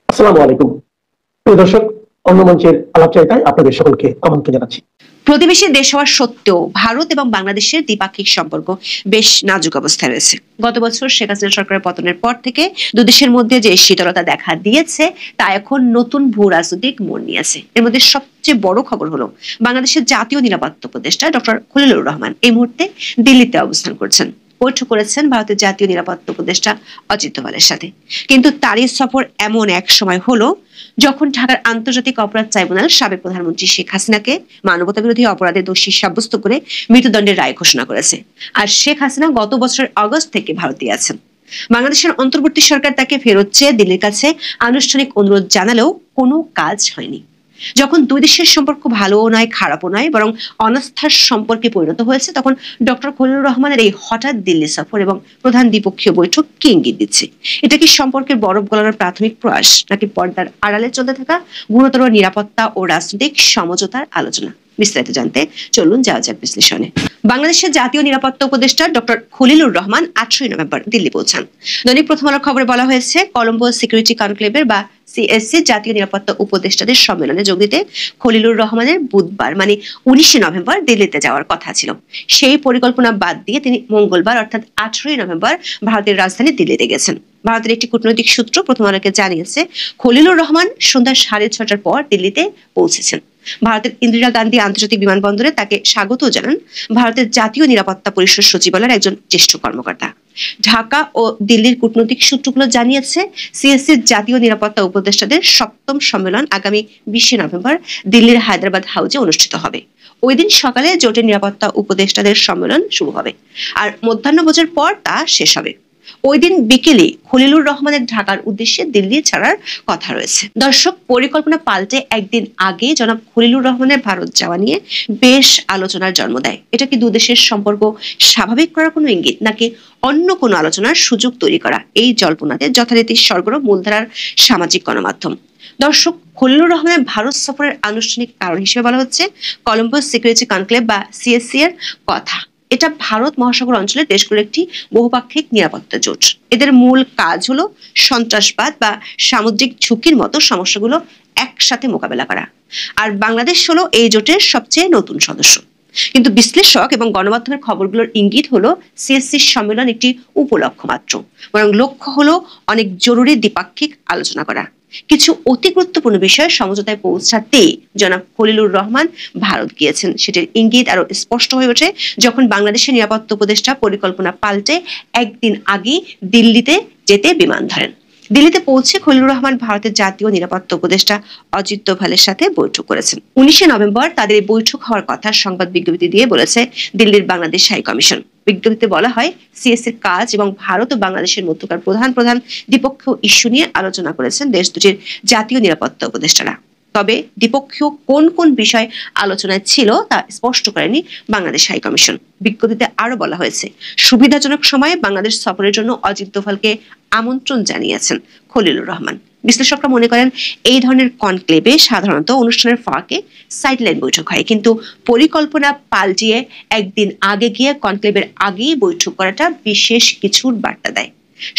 আসসালামু আলাইকুম প্রিয় দর্শক, অন্য মঞ্চের আলাপচারিতায় আপনাদের সকলকে আমন্ত্রণ জানাচ্ছি। প্রতিবেশী দেশ হওয়ার সত্ত্বেও ভারত এবং বাংলাদেশের দ্বিপাক্ষিক সম্পর্ক বেশ নাজুক অবস্থায় রয়েছে। গত বছর শেখ হাসিনা সরকারের পতনের পর থেকে দুদেশের মধ্যে যে শীতলতা দেখা দিয়েছে তা এখন নতুন ভূ রাজনৈতিক মোড় নিয়েছে। এর মধ্যে সবচেয়ে বড় খবর হলো বাংলাদেশের জাতীয় নিরাপত্তা উপদেষ্টা ডক্টর খলিলুর রহমান এই মুহূর্তে দিল্লিতে অবস্থান করছেন। বৈঠক করেছেন ভারতের জাতীয় নিরাপত্তা উপদেষ্টা অজিত দোভালের সাথে। কিন্তু তারই সফর এমন এক সময় হলো যখন ঢাকার আন্তর্জাতিক অপরাধ ট্রাইব্যুনাল সাবেক প্রধানমন্ত্রী শেখ হাসিনাকে মানবতা বিরোধী অপরাধে দোষী সাব্যস্ত করে মৃত্যুদণ্ডের রায় ঘোষণা করেছে। আর শেখ হাসিনা গত বছরের আগস্ট থেকে ভারতে আছেন। বাংলাদেশের অন্তর্বর্তী সরকার তাকে ফেরত চেয়ে দিল্লির কাছে আনুষ্ঠানিক অনুরোধ জানালেও কোনো কাজ হয়নি। যখন দুই দেশের সম্পর্ক ভালোও নয় খারাপও নয় বরং অনাস্থার সম্পর্কে পরিণত হয়েছে, তখন ডক্টর খলিলুর রহমানের এই হঠাৎ দিল্লি সফর এবং প্রধান দ্বিপক্ষীয় বৈঠক কি ইঙ্গিত দিচ্ছে? এটা কি সম্পর্কের বরফ গলানোর প্রাথমিক প্রয়াস, নাকি পর্দার আড়ালে চলতে থাকা গুরুতর নিরাপত্তা ও রাজনৈতিক সমঝোতার আলোচনা? বিস্তারিত জানতে চলুন যাওয়া যাক বিশ্লেষণে। বাংলাদেশের জাতীয় নিরাপত্তা উপদেষ্টা ডক্টর খলিলুর রহমান 18 নভেম্বর দিল্লি পৌঁছান। দৈনিক প্রথম আলোর খবরে বলা হয়েছে, কলম্বো সিকিউরিটি কনক্লেভের বা সিএসসি জাতীয় নিরাপত্তা উপদেষ্টাদের সম্মেলনে যোগ দিতে খলিলুর রহমানের বুধবার মানে 19 নভেম্বর দিল্লিতে যাওয়ার কথা ছিল। সেই পরিকল্পনা বাদ দিয়ে তিনি মঙ্গলবার অর্থাৎ 18 নভেম্বর ভারতের রাজধানী দিল্লিতে গেছেন। ভারতের একটি কূটনৈতিক সূত্র প্রথম আলোকে জানিয়েছে, খলিলুর রহমান সন্ধ্যা 6:30টার পর দিল্লিতে পৌঁছেছেন। ভারতের ইন্দিরা গান্ধী আন্তর্জাতিক বিমানবন্দরে তাকে স্বাগত জানান ভারতের জাতীয় নিরাপত্তা পরিষদ সচিবালয়ের একজন জ্যেষ্ঠ কর্মকর্তা। ঢাকা ও দিল্লির কূটনৈতিক সূত্রগুলো জানিয়েছে, সিএসসির জাতীয় নিরাপত্তা উপদেষ্টাদের 7ম সম্মেলন আগামী 20 নভেম্বর দিল্লির হায়দ্রাবাদ হাউজে অনুষ্ঠিত হবে। ওই দিন সকালে জোটের নিরাপত্তা উপদেষ্টাদের সম্মেলন শুরু হবে আর মধ্যাহ্নভোজের পর তা শেষ হবে। ওই দিন বিকেলে খলিলুর রহমানের ঢাকার উদ্দেশ্যে দিল্লি ছাড়ার কথা রয়েছে। দর্শক, পরিকল্পনা পাল্টে একদিন আগে জনাব খলিলুর রহমানের ভারত যাওয়া নিয়ে বেশ আলোচনার জন্ম দেয়। এটা কি দুদেশের সম্পর্ক স্বাভাবিক করার কোনো ইঙ্গিত, নাকি অন্য কোনো আলোচনার সুযোগ তৈরি করা? এই জল্পনাতে যথারীতি সরগরম মূলধারার সামাজিক গণমাধ্যম। দর্শক, খলিলুর রহমানের ভারত সফরের আনুষ্ঠানিক কারণ হিসেবে বলা হচ্ছে কলম্বো সিকিউরিটি কনক্লেভ বা সিএসসি এর কথা। এটা ভারত মহাসাগর অঞ্চলের দেশগুলোর একটি বহুপাক্ষিক নিরাপত্তা জোট। এদের মূল কাজ হলো সন্ত্রাসবাদ বা সামুদ্রিক ঝুঁকির মতো সমস্যাগুলো একসাথে মোকাবেলা করা। আর বাংলাদেশ হলো এই জোটের সবচেয়ে নতুন সদস্য। কিন্তু বিশ্লেষক এবং গণমাধ্যমের খবরগুলোর ইঙ্গিত হলো সিএসসি সম্মেলন একটি উপলক্ষ মাত্র, বরং লক্ষ্য হলো অনেক জরুরি দ্বিপাক্ষিক আলোচনা করা। কিছু অতি গুরুত্বপূর্ণ বিষয়ে সমঝোতায় পৌঁছাতে জনাব খলিলুর রহমান ভারত গিয়েছেন, সেটির ইঙ্গিত আরো স্পষ্ট হয়ে ওঠে যখন বাংলাদেশের নিরাপত্তা উপদেষ্টা পরিকল্পনা পাল্টে একদিন আগে দিল্লিতে যেতে বিমান ধরেন। দিল্লিতে পৌঁছে খলিলুর রহমান ভারতের জাতীয় নিরাপত্তা উপদেষ্টা অজিত দোভালের সাথে বৈঠক করেছেন। 19 নভেম্বর তাদের এই বৈঠক হওয়ার কথা সংবাদ বিজ্ঞপ্তি দিয়ে বলেছে দিল্লির বাংলাদেশ হাই কমিশন। বিজ্ঞপ্তিতে বলা হয়, সিএসসির কাজ এবং ভারত ও বাংলাদেশের মধ্যকার প্রধান দ্বিপক্ষীয় ইস্যু নিয়ে আলোচনা করেছেন দেশ দুটির জাতীয় নিরাপত্তা উপদেষ্টারা। তবে দ্বিপক্ষীয় কোন কোন বিষয় আলোচনায় ছিল তা স্পষ্ট করেনি বাংলাদেশ হাই কমিশন। বিজ্ঞপ্তিতে আরো বলা হয়েছে, সুবিধাজনক সময়ে বাংলাদেশ সফরের জন্য অজিত দোভালকে আমন্ত্রণ জানিয়েছেন খলিলুর রহমান। বিশ্লেষকরা মনে করেন, এই ধরনের কনক্লেভে সাধারণত অনুষ্ঠানের ফাঁকে সাইডলাইন বৈঠক হয়, কিন্তু পরিকল্পনা পাল্টিয়ে একদিন আগে গিয়ে কনক্লেভের আগেই বৈঠক করাটা বিশেষ কিছুর বার্তা দেয়।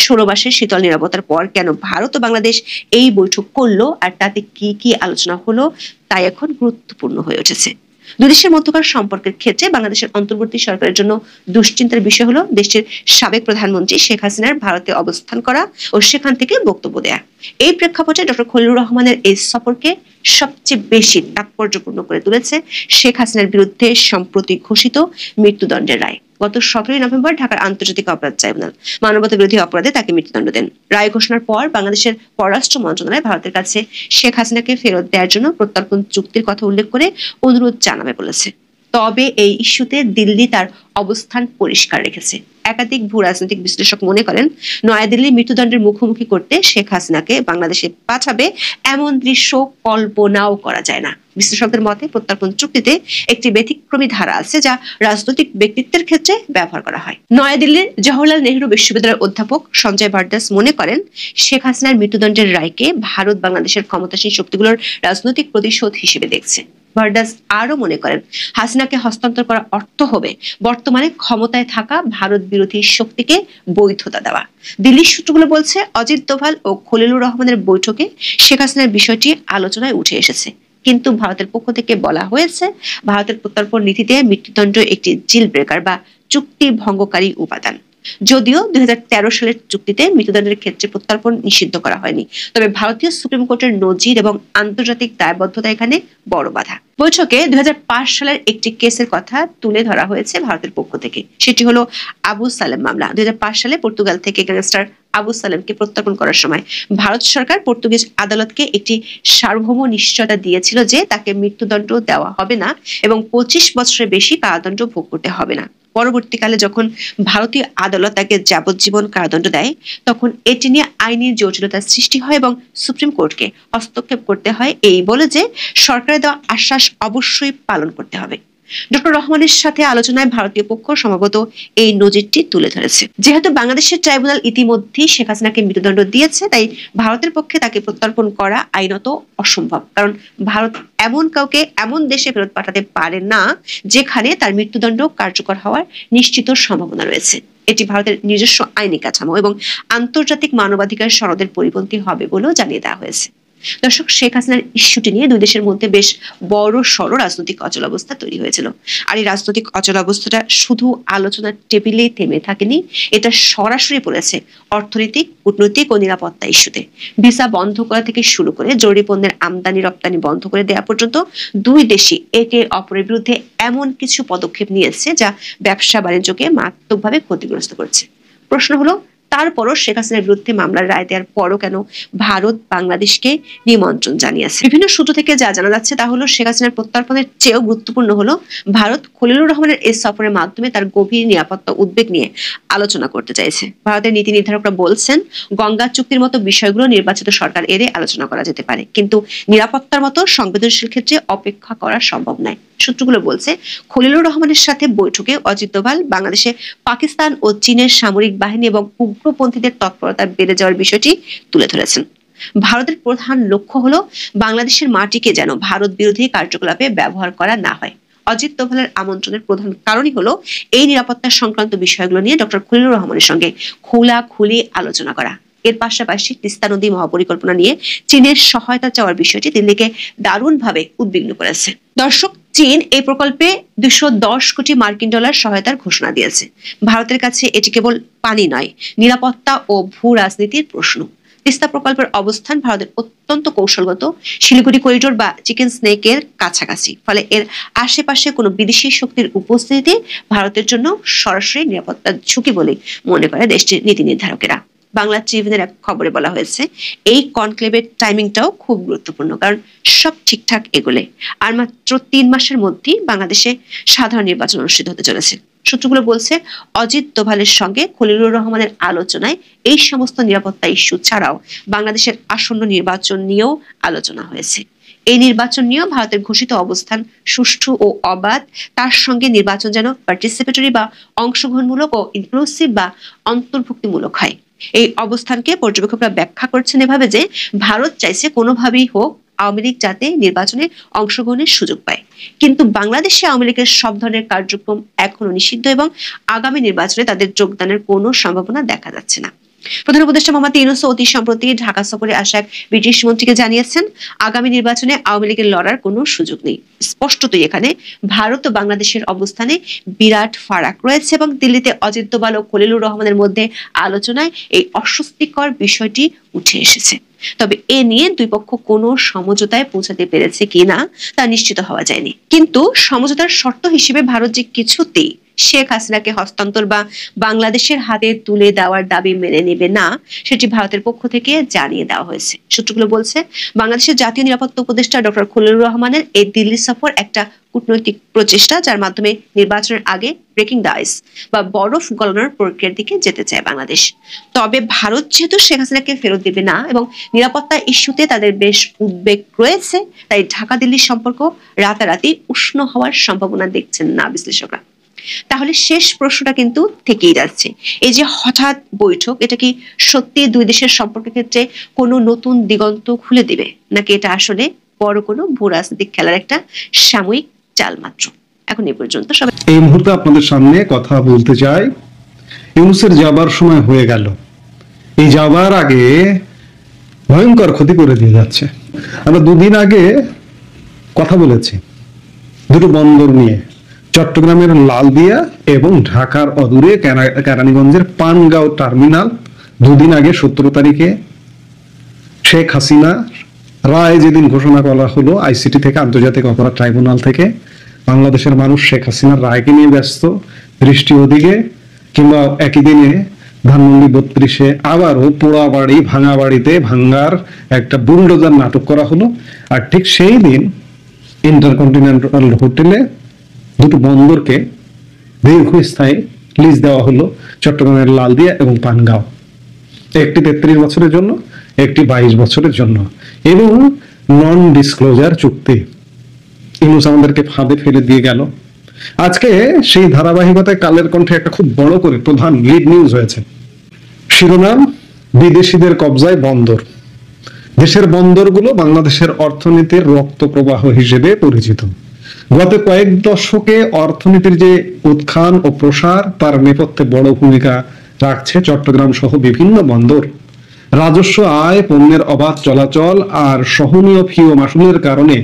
16 মাসের শীতল নিরাপত্তার পর কেন ভারত ও বাংলাদেশ এই বৈঠক করলো আর তাতে কি কি আলোচনা হলো তাই এখন গুরুত্বপূর্ণ হয়ে উঠেছে। দুই দেশের মধ্যকার সম্পর্কের ক্ষেত্রে বাংলাদেশের অন্তর্বর্তী সরকারের জন্য দুশ্চিন্তার বিষয় হলো দেশের সাবেক প্রধানমন্ত্রী শেখ হাসিনার ভারতে অবস্থান করা ও সেখান থেকে বক্তব্য দেয়া। এই প্রেক্ষাপটে ডক্টর খলিলুর রহমানের এই সফরকে সবচেয়ে বেশি তাৎপর্যপূর্ণ করে তুলেছে শেখ হাসিনার বিরুদ্ধে সম্প্রতি ঘোষিত মৃত্যুদণ্ডের রায়। গত 17 নভেম্বর ঢাকার আন্তর্জাতিক অপরাধ ট্রাইব্যুনাল মানবতা বিরোধী অপরাধে তাকে মৃত্যুদণ্ড দেন। রায় ঘোষণার পর বাংলাদেশের পররাষ্ট্র মন্ত্রণালয় ভারতের কাছে শেখ হাসিনাকে ফেরত দেওয়ার জন্য প্রত্যর্পণ চুক্তির কথা উল্লেখ করে অনুরোধ জানাবে বলেছে। তবে এই ইস্যুতে দিল্লি তার অবস্থান পরিষ্কার রেখেছে। একাধিক ভূ রাজনৈতিক বিশ্লেষক মনে করেন, নয়াদিল্লি মৃত্যুদণ্ডের মুখোমুখি করতে শেখ হাসিনাকে বাংলাদেশে পাঠাবে এমন দৃশ্য কল্পনাও করা যায় না। বিশ্লেষকদের মতে প্রত্যর্পণ চুক্তিতে একটি ব্যতিক্রমী ধারা আছে যা রাজনৈতিক ব্যক্তিত্বের ক্ষেত্রে ব্যবহার করা হয়। নয়াদিল্লির জওহরলাল নেহরু বিশ্ববিদ্যালয়ের অধ্যাপক সঞ্জয় ভারদাস মনে করেন, শেখ হাসিনার মৃত্যুদণ্ডের রায়কে ভারত বাংলাদেশের ক্ষমতাসীন শক্তিগুলোর রাজনৈতিক প্রতিশোধ হিসেবে দেখছে। ভার্ডাস আরো মনে করেন, হাসিনাকে হস্তান্তর করার অর্থ হবে বর্তমানে ক্ষমতায় থাকা ভারত বিরোধী শক্তিকে বৈধতা দেওয়া। দিল্লির সূত্রগুলো বলছে, অজিত দোভাল ও খলিলুর রহমানের বৈঠকে শেখ হাসিনার বিষয়টি আলোচনায় উঠে এসেছে, কিন্তু ভারতের পক্ষ থেকে বলা হয়েছে ভারতের প্রত্যর্পণ নীতিতে মৃত্যুদণ্ড একটি জিল ব্রেকার বা চুক্তি ভঙ্গকারী উপাদান। যদিও 2013 সালের চুক্তিতে মৃত্যুদণ্ডের ক্ষেত্রে প্রত্যর্পণ নিষিদ্ধ করা হয়নি, তবে ভারতীয় সুপ্রিম কোর্টের নজির এবং আন্তর্জাতিক দায়বদ্ধতা এখানে বড় বাধা। বৈঠকে 2005 সালের একটি কেসের কথা তুলে ধরা হয়েছে ভারতের পক্ষ থেকে, সেটি হলো আবু সালেম মামলা। 2005 সালে পর্তুগাল থেকে গ্যাংস্টার আবু সালেমকে প্রত্যর্পণ করার সময় ভারত সরকার পর্তুগিজ আদালতকে একটি সার্বভৌম নিশ্চয়তা দিয়েছিল যে তাকে মৃত্যুদণ্ড দেওয়া হবে না এবং 25 বছরের বেশি কারাদণ্ড ভোগ করতে হবে না। পরবর্তীকালে যখন ভারতীয় আদালত তাকে যাবজ্জীবন কারাদণ্ড দেয়, তখন এটি নিয়ে আইনি জটিলতার সৃষ্টি হয় এবং সুপ্রিম কোর্টকে হস্তক্ষেপ করতে হয় এই বলে যে সরকারের দেওয়া আশ্বাস অবশ্যই পালন করতে হবে। ডক্টর রহমানের সাথে আলোচনায় ভারতীয় পক্ষ সম্ভবত এই নজিরটি তুলে ধরেছে। যেহেতু বাংলাদেশের ট্রাইব্যুনাল ইতিমধ্যেই শেখ হাসিনাকে মৃত্যুদণ্ড দিয়েছে, তাই ভারতের পক্ষে তাকে প্রত্যর্পণ করা আইনত অসম্ভব, কারণ ভারত এমন কাউকে এমন দেশে ফেরত পাঠাতে পারে না যেখানে তার মৃত্যুদণ্ড কার্যকর হওয়ার নিশ্চিত সম্ভাবনা রয়েছে। এটি ভারতের নিজস্ব আইনি কাঠামো এবং আন্তর্জাতিক মানবাধিকার সনদের পরিপন্থী হবে বলেও জানিয়ে দেওয়া হয়েছে। দর্শক, শেখ হাসিনার ইস্যুটি নিয়ে দুই দেশের মধ্যে বেশ বড় সড় রাজনৈতিক অচলাবস্থা তৈরি হয়েছিল। আর এই রাজনৈতিক অচলাবস্থাটা শুধু আলোচনার টেবিলেই থেমে থাকেনি, এটা সরাসরি পড়েছে অর্থনৈতিক, কূটনৈতিক ও নিরাপত্তা ইস্যুতে। ভিসা বন্ধ করা থেকে শুরু করে জরুরি পণ্যের আমদানি রপ্তানি বন্ধ করে দেওয়া পর্যন্ত দুই দেশই একে অপরের বিরুদ্ধে এমন কিছু পদক্ষেপ নিয়েছে যা ব্যবসা বাণিজ্যকে মারাত্মকভাবে ক্ষতিগ্রস্ত করছে। প্রশ্ন হলো, তারপরও শেখ হাসিনার বিরুদ্ধে মামলার রায় দেওয়ার পরও কেন ভারত বাংলাদেশকে নিমন্ত্রণ জানিয়েছে? বিভিন্ন সূত্র থেকে যা জানা যাচ্ছে তা হলো, শেখ হাসিনার প্রত্যর্পণের চেয়েও গুরুত্বপূর্ণ হলো ভারত খলিলুর রহমানের এই সফরের মাধ্যমে তার গভীর নিরাপত্তা উদ্বেগ নিয়ে আলোচনা করতে চাইছে। ভারতের নীতি নির্ধারকরা বলছেন, গঙ্গা চুক্তির মতো বিষয়গুলো নির্বাচিত সরকার এড়ে আলোচনা করা যেতে পারে, কিন্তু নিরাপত্তার মতো সংবেদনশীল ক্ষেত্রে অপেক্ষা করা সম্ভব নয়। সূত্রগুলো বলছে, খলিলুর রহমানের সাথে বৈঠকে অজিত দোভাল বাংলাদেশে পাকিস্তান ও চীনের সামরিক বাহিনী এবং উগ্রপন্থীদের তৎপরতা বেড়ে যাওয়ার বিষয়টি তুলে ধরেছেন। ভারতের প্রধান লক্ষ্য হলো বাংলাদেশের মাটিকে যেন ভারত বিরোধী কার্যকলাপে ব্যবহার করা না হয়। অজিত দোভালের আমন্ত্রণের প্রধান কারণই হলো এই নিরাপত্তা সংক্রান্ত বিষয়গুলো নিয়ে ডক্টর খলিলুর রহমানের সঙ্গে খোলাখুলি আলোচনা করা। এর পাশাপাশি তিস্তা নদী মহাপরিকল্পনা নিয়ে চীনের সহায়তা চাওয়ার বিষয়টি দিল্লিকে দারুণভাবে উদ্বিগ্ন করেছে। দর্শক, চীন এই প্রকল্পে 210 কোটি মার্কিন ডলার সহায়তার ঘোষণা দিয়েছে। ভারতের কাছে এটি কেবল পানি নয়, নিরাপত্তা ও ভূ রাজনীতির প্রশ্ন। তিস্তা প্রকল্পের অবস্থান ভারতের অত্যন্ত কৌশলগত, শিলিগুড়ি করিডোর বা চিকেন স্নেকের কাছাকাছি, ফলে এর আশেপাশে কোনো বিদেশি শক্তির উপস্থিতি ভারতের জন্য সরাসরি নিরাপত্তার ঝুঁকি বলে মনে করে দেশটির নীতি নির্ধারকেরা। বাংলা ট্রিবিউনের এক খবরে বলা হয়েছে, এই কনক্লেভের টাইমিংটাও খুব গুরুত্বপূর্ণ, কারণ সব ঠিকঠাক এগোলে আর মাত্র 3 মাসের মধ্যেই বাংলাদেশে সাধারণ নির্বাচন অনুষ্ঠিত হতে চলেছে। সূত্রগুলো বলছে, অজিত দোভালের সঙ্গে খলিলুর রহমানের আলোচনায় এই সমস্ত নিরাপত্তা ইস্যু ছাড়াও বাংলাদেশের আসন্ন নির্বাচন নিয়েও আলোচনা হয়েছে। এই নির্বাচন নিয়েও ভারতের ঘোষিত অবস্থান সুষ্ঠু ও অবাধ, তার সঙ্গে নির্বাচন যেন পার্টিসিপেটরি বা অংশগ্রহণমূলক ও ইনক্লুসিভ বা অন্তর্ভুক্তিমূলক হয়। এই অবস্থানকে পর্যবেক্ষকরা ব্যাখ্যা করছেন এভাবে যে, ভারত চাইছে কোনোভাবেই হোক আওয়ামী লীগ যাতে নির্বাচনে অংশগ্রহণের সুযোগ পায়, কিন্তু বাংলাদেশে আওয়ামী লীগের সব ধরনের কার্যক্রম এখনো নিষিদ্ধ এবং আগামী নির্বাচনে তাদের যোগদানের কোনো সম্ভাবনা দেখা যাচ্ছে না। প্রধান উপদেষ্টা মোহাম্মদ ইউনূস অতি সম্প্রতি ঢাকা সফরে আসা এক ব্রিটিশ মন্ত্রীকে জানিয়েছেন, আগামী নির্বাচনে আওয়ামী লীগের লড়ার কোনো সুযোগ নেই। স্পষ্টতই এখানে ভারত ও বাংলাদেশের অবস্থানে বিরাট ফারাক রয়েছে এবং দিল্লিতে অজিত দোভাল ও খলিলুর রহমানের মধ্যে আলোচনায় এই অস্বস্তিকর বিষয়টি উঠে এসেছে। তবে এ নিয়ে দুই পক্ষ কোনো সমঝোতায় পৌঁছাতে পেরেছে কিনা তা নিশ্চিত হওয়া যায়নি। কিন্তু সমঝোতার শর্ত হিসেবে ভারত যে কিছুতেই শেখ হাসিনাকে হস্তান্তর বা বাংলাদেশের হাতে তুলে দেওয়ার দাবি মেনে নেবে না, সেটি ভারতের পক্ষ থেকে জানিয়ে দেওয়া হয়েছে। সূত্রগুলো বলছে, বাংলাদেশের জাতীয় নিরাপত্তা উপদেষ্টা ডক্টর খলিলুর রহমানের এই দিল্লি সফর একটা কূটনৈতিক প্রচেষ্টা, যার মাধ্যমে নির্বাচনের আগে ব্রেকিং দ্য আইস বা বরফ গলানোর প্রক্রিয়ার দিকে যেতে চায় বাংলাদেশ। তবে ভারত যেহেতু শেখ হাসিনাকে ফেরত দেবে না এবং নিরাপত্তা ইস্যুতে তাদের বেশ উদ্বেগ রয়েছে, তাই ঢাকা দিল্লির সম্পর্ক রাতারাতি উষ্ণ হওয়ার সম্ভাবনা দেখছেন না বিশ্লেষকরা। তাহলে শেষ প্রশ্নটা কিন্তু থেকেই যাচ্ছে, এই যে হঠাৎ বৈঠক, এটা কি সত্যি দুই দেশের সম্পর্কের ক্ষেত্রে কোনো নতুন দিগন্ত খুলে দিবে, নাকি এটা আসলে বড় কোনো ভূ রাজনৈতিক খেলার একটা সাময়িক চাল মাত্র। এখন এই পর্যন্ত সবাই। এই মুহূর্তে আপনাদের সামনে কথা বলতে চাই, ইউনূসের যাবার সময় হয়ে গেল। এই যাবার আগে ভয়ঙ্কর ক্ষতি করে দিয়ে যাচ্ছে। আমরা দুদিন আগে কথা বলেছি দুটো বন্দর নিয়ে, চট্টগ্রামের লালদিয়া এবং ঢাকার অদূরে কেরানীগঞ্জের পানগাঁও টার্মিনাল। দুদিন আগে 17 তারিখে শেখ হাসিনা রায় যেদিন ঘোষণা করা হলো আইসিটি থেকে, আন্তর্জাতিক অপরাধ ট্রাইব্যুনাল থেকে, বাংলাদেশের মানুষ শেখ হাসিনার রায়কে নিয়ে ব্যস্ত, দৃষ্টি ওদিকে। কিংবা একই দিনে ধানমন্ডি 32-এ আবারও পোড়া বাড়ি ভাঙা বাড়িতে ভাঙ্গার একটা বুলডোজার নাটক করা হলো। আর ঠিক সেই দিন ইন্টারকন্টিনেন্টাল হোটেলে দুটো বন্দরকে দীর্ঘস্থায়ী লিজ দেওয়া হলো, চট্টগ্রামের লালদিয়া এবং পানগাঁও। একটি 33 বছরের জন্য, একটি 22 বছরের জন্য, এবং নন ডিসক্লোজার চুক্তি। ইউনূস আমাদেরকে ফাঁদে ফেলে দিয়ে গেল। আজকে সেই ধারাবাহিকতায় কালের কণ্ঠে একটা খুব বড় করে প্রধান লিড নিউজ হয়েছে। শিরোনাম, বিদেশিদের কবজায় বন্দর। দেশের বন্দরগুলো বাংলাদেশের অর্থনীতির রক্ত প্রবাহ হিসেবে পরিচিত। গত কয়েক দশকে অর্থনীতির যে উত্থান ও প্রসার, তার নেপথ্যে বড় ভূমিকা রাখছে চট্টগ্রাম সহ বিভিন্ন বন্দর। রাজস্ব আয়, পণ্যের অবাধ চলাচল আর সহনীয় ফি ও মাসুলের কারণে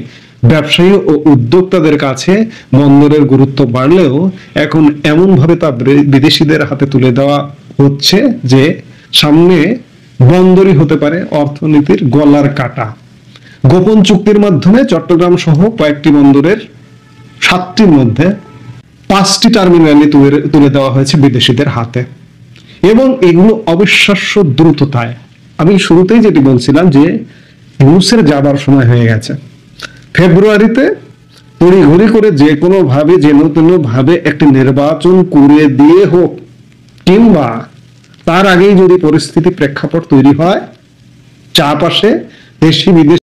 ব্যবসায়ী ও উদ্যোক্তাদের কাছে বন্দরের গুরুত্ব বাড়লেও এখন এমন ভাবে তা বিদেশিদের হাতে তুলে দেওয়া হচ্ছে যে সামনে বন্দরই হতে পারে অর্থনীতির গলার কাটা। গোপন চুক্তির মাধ্যমে চট্টগ্রাম সহ কয়েকটি বন্দরের 7টির মধ্যে 5টি টার্মিনালে তুলে দেওয়া হয়েছে বিদেশিদের হাতে, এবং এগুলো অবিশ্বাস্য দ্রুততায়। আমি শুরুতেই যেটি বলছিলাম যে ইউনূসের যাবার সময় হয়ে গেছে। ফেব্রুয়ারিতে তড়িঘড়ি করে যে কোনো ভাবে যেন তেন ভাবে একটি নির্বাচন করে দিয়ে হোক, কিংবা তার আগেই যদি পরিস্থিতি প্রেক্ষাপট তৈরি হয়, চাপ আসে, দেশি বিদেশি